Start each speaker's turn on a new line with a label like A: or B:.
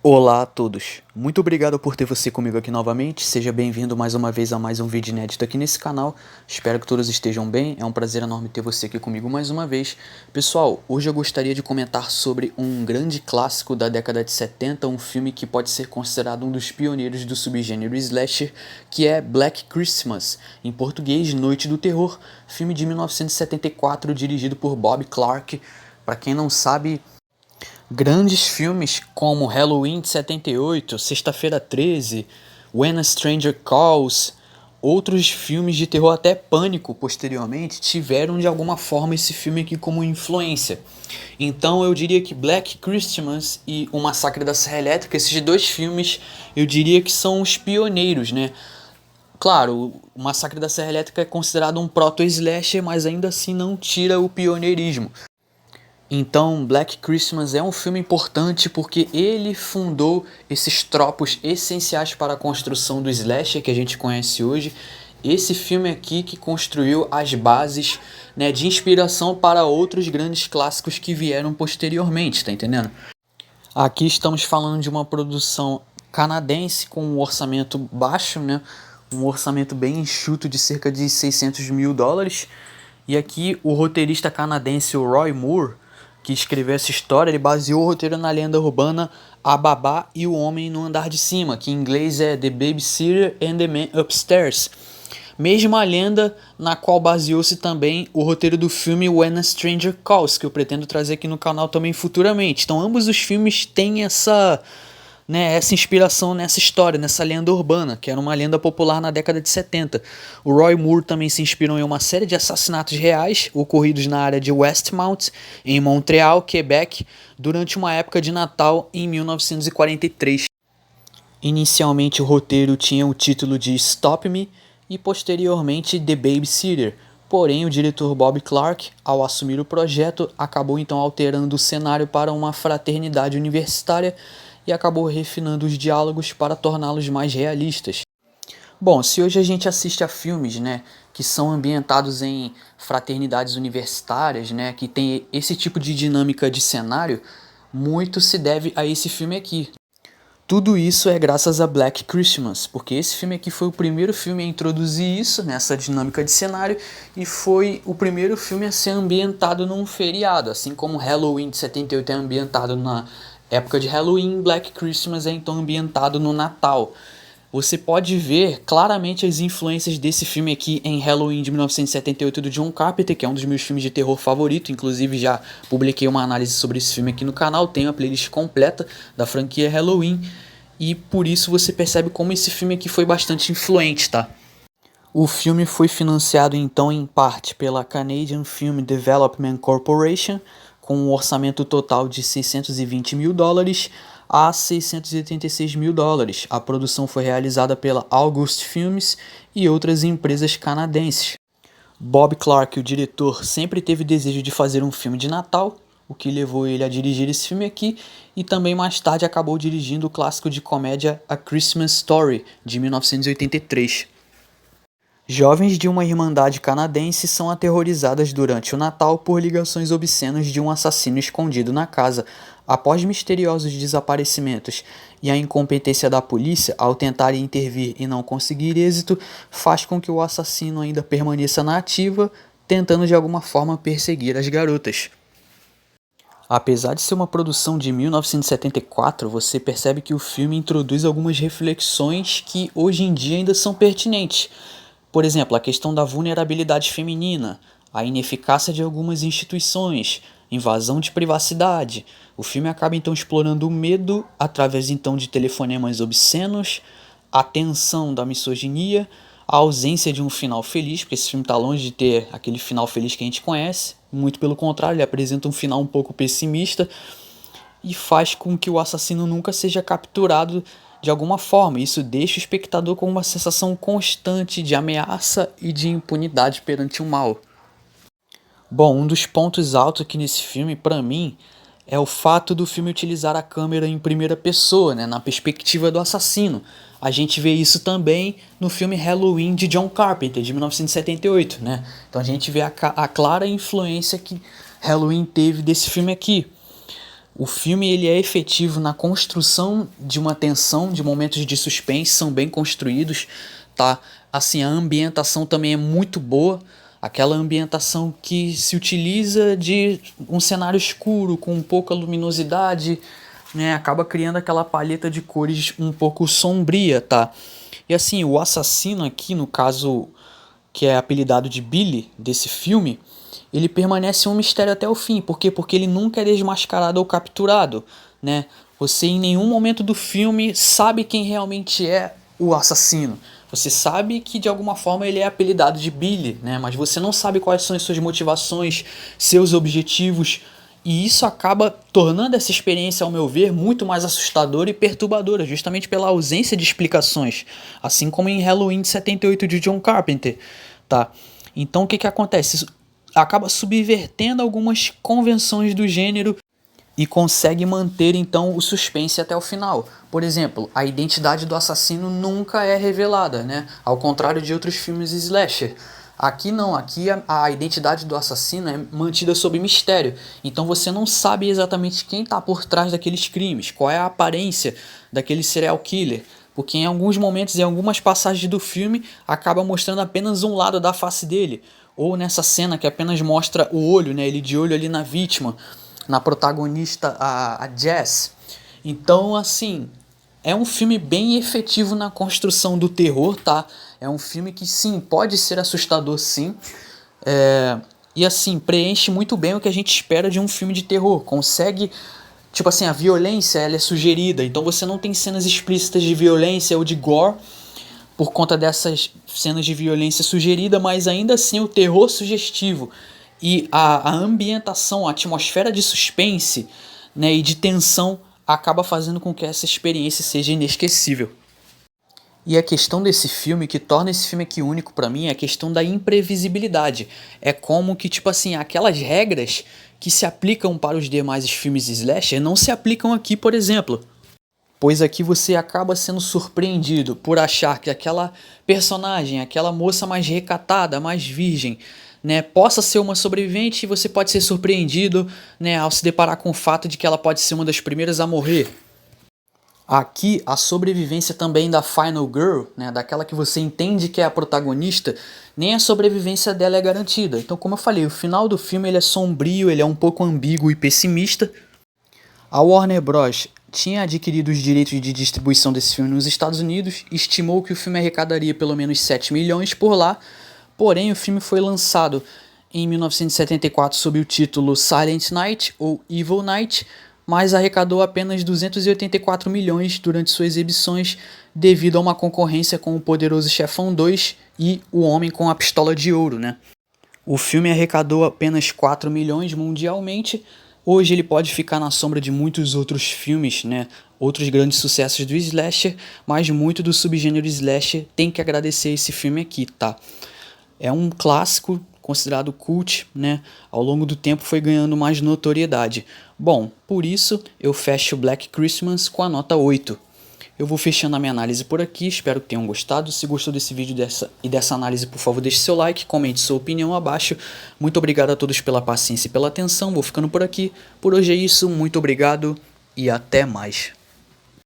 A: Olá a todos, muito obrigado por ter você comigo aqui novamente, seja bem-vindo mais uma vez a mais um vídeo inédito aqui nesse canal, espero que todos estejam bem, é um prazer enorme ter você aqui comigo mais uma vez. Pessoal, hoje eu gostaria de comentar sobre um grande clássico da década de 70, um filme que pode ser considerado um dos pioneiros do subgênero slasher, que é Black Christmas, em português Noite do Terror, filme de 1974 dirigido por Bob Clark. Para quem não sabe, grandes filmes como Halloween de 78, Sexta-feira 13, When a Stranger Calls, outros filmes de terror, até Pânico posteriormente, tiveram de alguma forma esse filme aqui como influência. Então eu diria que Black Christmas e O Massacre da Serra Elétrica, esses dois filmes, eu diria que são os pioneiros, né? Claro, o Massacre da Serra Elétrica é considerado um proto-slasher, mas ainda assim não tira o pioneirismo. Então, Black Christmas é um filme importante porque ele fundou esses tropos essenciais para a construção do slasher que a gente conhece hoje. Esse filme aqui que construiu as bases, né, de inspiração para outros grandes clássicos que vieram posteriormente, tá entendendo? Aqui estamos falando de uma produção canadense com um orçamento baixo, né? Um orçamento bem enxuto de cerca de US$ 600 mil. E aqui o roteirista canadense, o Roy Moore, que escreveu essa história, ele baseou o roteiro na lenda urbana A Babá e o Homem no Andar de Cima, que em inglês é The Babysitter and the Man Upstairs. Mesma lenda na qual baseou-se também o roteiro do filme When a Stranger Calls, que eu pretendo trazer aqui no canal também futuramente. Então ambos os filmes têm essa inspiração nessa história, nessa lenda urbana, que era uma lenda popular na década de 70. O Roy Moore também se inspirou em uma série de assassinatos reais ocorridos na área de Westmount, em Montreal, Quebec, durante uma época de Natal em 1943. Inicialmente o roteiro tinha o título de Stop Me e posteriormente The Babysitter. Porém, o diretor Bob Clark, ao assumir o projeto, acabou então alterando o cenário para uma fraternidade universitária e acabou refinando os diálogos para torná-los mais realistas. Bom, se hoje a gente assiste a filmes, né, que são ambientados em fraternidades universitárias, né, que tem esse tipo de dinâmica de cenário, muito se deve a esse filme aqui. Tudo isso é graças a Black Christmas, porque esse filme aqui foi o primeiro filme a introduzir isso nessa dinâmica de cenário e foi o primeiro filme a ser ambientado num feriado, assim como Halloween de 78 é ambientado na época de Halloween, Black Christmas é então ambientado no Natal. Você pode ver claramente as influências desse filme aqui em Halloween de 1978 do John Carpenter, que é um dos meus filmes de terror favorito. Inclusive já publiquei uma análise sobre esse filme aqui no canal, tenho a playlist completa da franquia Halloween. E por isso você percebe como esse filme aqui foi bastante influente, tá? O filme foi financiado então em parte pela Canadian Film Development Corporation, com um orçamento total de US$ 620 mil a US$ 686 mil. A produção foi realizada pela August Films e outras empresas canadenses. Bob Clark, o diretor, sempre teve desejo de fazer um filme de Natal, o que levou ele a dirigir esse filme aqui, e também mais tarde acabou dirigindo o clássico de comédia A Christmas Story, de 1983. Jovens de uma irmandade canadense são aterrorizadas durante o Natal por ligações obscenas de um assassino escondido na casa. Após misteriosos desaparecimentos e a incompetência da polícia ao tentar intervir e não conseguir êxito, faz com que o assassino ainda permaneça na ativa, tentando de alguma forma perseguir as garotas. Apesar de ser uma produção de 1974, você percebe que o filme introduz algumas reflexões que hoje em dia ainda são pertinentes. Por exemplo, a questão da vulnerabilidade feminina, a ineficácia de algumas instituições, invasão de privacidade. O filme acaba então explorando o medo através então de telefonemas obscenos, a tensão da misoginia, a ausência de um final feliz, porque esse filme está longe de ter aquele final feliz que a gente conhece, muito pelo contrário, ele apresenta um final um pouco pessimista e faz com que o assassino nunca seja capturado de alguma forma. Isso deixa o espectador com uma sensação constante de ameaça e de impunidade perante o mal. Bom, um dos pontos altos aqui nesse filme, pra mim, é o fato do filme utilizar a câmera em primeira pessoa, né, na perspectiva do assassino. A gente vê isso também no filme Halloween de John Carpenter, de 1978, né? Então a gente vê a clara influência que Halloween teve desse filme aqui. O filme ele é efetivo na construção de uma tensão, de momentos de suspense, são bem construídos, tá? Assim, a ambientação também é muito boa, aquela ambientação que se utiliza de um cenário escuro com pouca luminosidade, né? Acaba criando aquela paleta de cores um pouco sombria, tá? E assim, o assassino aqui, no caso, que é apelidado de Billy desse filme, ele permanece um mistério até o fim. Por quê? Porque ele nunca é desmascarado ou capturado, né? Você em nenhum momento do filme sabe quem realmente é o assassino. Você sabe que de alguma forma ele é apelidado de Billy, né? Mas você não sabe quais são as suas motivações, seus objetivos. E isso acaba tornando essa experiência, ao meu ver, muito mais assustadora e perturbadora, justamente pela ausência de explicações. Assim como em Halloween de 78 de John Carpenter, tá? Então o que que acontece? Isso acaba subvertendo algumas convenções do gênero e consegue manter então o suspense até o final. Por exemplo, a identidade do assassino nunca é revelada, né? Ao contrário de outros filmes slasher. Aqui não, aqui a identidade do assassino é mantida sob mistério. Então você não sabe exatamente quem está por trás daqueles crimes, qual é a aparência daquele serial killer. Porque em alguns momentos, em algumas passagens do filme, acaba mostrando apenas um lado da face dele. Ou nessa cena que apenas mostra o olho, né? Ele de olho ali na vítima, na protagonista, a Jess. Então, assim, é um filme bem efetivo na construção do terror, tá? É um filme que, sim, pode ser assustador, sim. E, assim, preenche muito bem o que a gente espera de um filme de terror. Consegue, tipo assim, a violência, ela é sugerida. Então você não tem cenas explícitas de violência ou de gore por conta dessas cenas de violência sugerida, mas ainda assim o terror sugestivo e a ambientação, a atmosfera de suspense, né, e de tensão acaba fazendo com que essa experiência seja inesquecível. E a questão desse filme, que torna esse filme aqui único pra mim, é a questão da imprevisibilidade. É como que, tipo assim, aquelas regras que se aplicam para os demais filmes slasher não se aplicam aqui, por exemplo. Pois aqui você acaba sendo surpreendido por achar que aquela personagem, aquela moça mais recatada, mais virgem, né, possa ser uma sobrevivente, e você pode ser surpreendido, né, ao se deparar com o fato de que ela pode ser uma das primeiras a morrer. Aqui, a sobrevivência também da Final Girl, né, daquela que você entende que é a protagonista, nem a sobrevivência dela é garantida. Então, como eu falei, o final do filme ele é sombrio, ele é um pouco ambíguo e pessimista. A Warner Bros. Tinha adquirido os direitos de distribuição desse filme nos Estados Unidos, estimou que o filme arrecadaria pelo menos 7 milhões por lá, porém o filme foi lançado em 1974 sob o título Silent Night ou Evil Night, mas arrecadou apenas 284 milhões durante suas exibições devido a uma concorrência com O Poderoso Chefão 2 e O Homem com a Pistola de Ouro, né? O filme arrecadou apenas 4 milhões mundialmente. Hoje ele pode ficar na sombra de muitos outros filmes, né? Outros grandes sucessos do slasher, mas muito do subgênero slasher tem que agradecer esse filme aqui, tá? É um clássico considerado cult, né? Ao longo do tempo foi ganhando mais notoriedade. Bom, por isso eu fecho Black Christmas com a nota 8. Eu vou fechando a minha análise por aqui, espero que tenham gostado. Se gostou desse vídeo e dessa análise, por favor, deixe seu like, comente sua opinião abaixo. Muito obrigado a todos pela paciência e pela atenção, vou ficando por aqui. Por hoje é isso, muito obrigado e até mais.